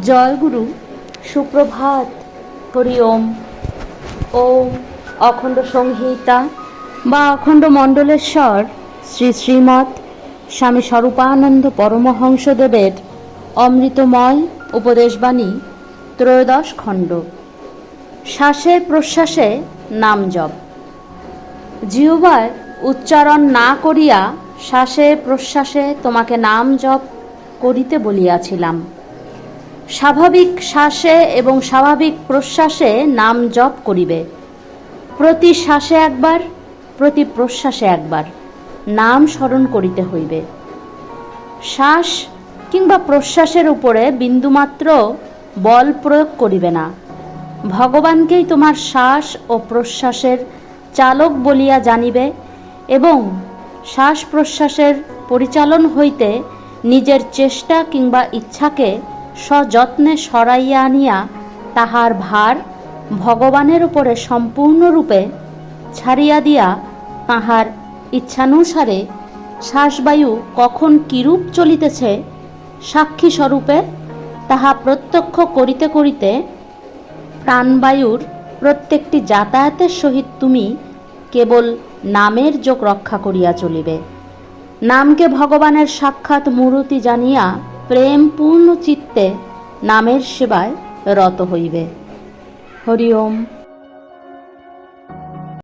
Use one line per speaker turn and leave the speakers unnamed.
জয় গুরু, সুপ্রভাত। হরি ওম। ওম অখণ্ড সংহিতা বা অখণ্ড মণ্ডলেশ্বর শ্রী শ্রীমৎ স্বামী স্বরূপানন্দ পরমহংসদেবের অমৃতময় উপদেশবাণী, ত্রয়োদশ খণ্ড। শ্বাসে প্রশ্বাসে নাম জপ। জিহ্বার উচ্চারণ না করিয়া শ্বাসে প্রশ্বাসে তোমাকে নাম জপ করিতে বলিয়াছিলাম। স্বাভাবিক শ্বাসে এবং স্বাভাবিক প্রশ্বাসে নাম জপ করিবে। প্রতি শ্বাসে একবার, প্রতি প্রশ্বাসে একবার নাম স্মরণ করিতে হইবে। শ্বাস কিংবা প্রশ্বাসের উপরে বিন্দুমাত্র বল প্রয়োগ করিবে না। ভগবানকেই তোমার শ্বাস ও প্রশ্বাসের চালক বলিয়া জানিবে এবং শ্বাস প্রশ্বাসের পরিচালন হইতে নিজের চেষ্টা কিংবা ইচ্ছাকে সযত্নে সরাইয়া আনিয়া তাহার ভার ভগবানের উপরে সম্পূর্ণরূপে ছাড়িয়া দিয়া তাহার ইচ্ছানুসারে শ্বাসবায়ু কখন কিরূপ চলিতেছে সাক্ষী স্বরূপে তাহা প্রত্যক্ষ করিতে করিতে প্রাণবায়ুর প্রত্যেকটি যাতায়াতের সহিত তুমি কেবল নামের যোগ রক্ষা করিয়া চলিবে। নামকে ভগবানের সাক্ষাৎ মূর্তি জানিয়া প্রেম পূর্ণ চিত্তে নামের সেবায় রত হইবে। হরি ওম।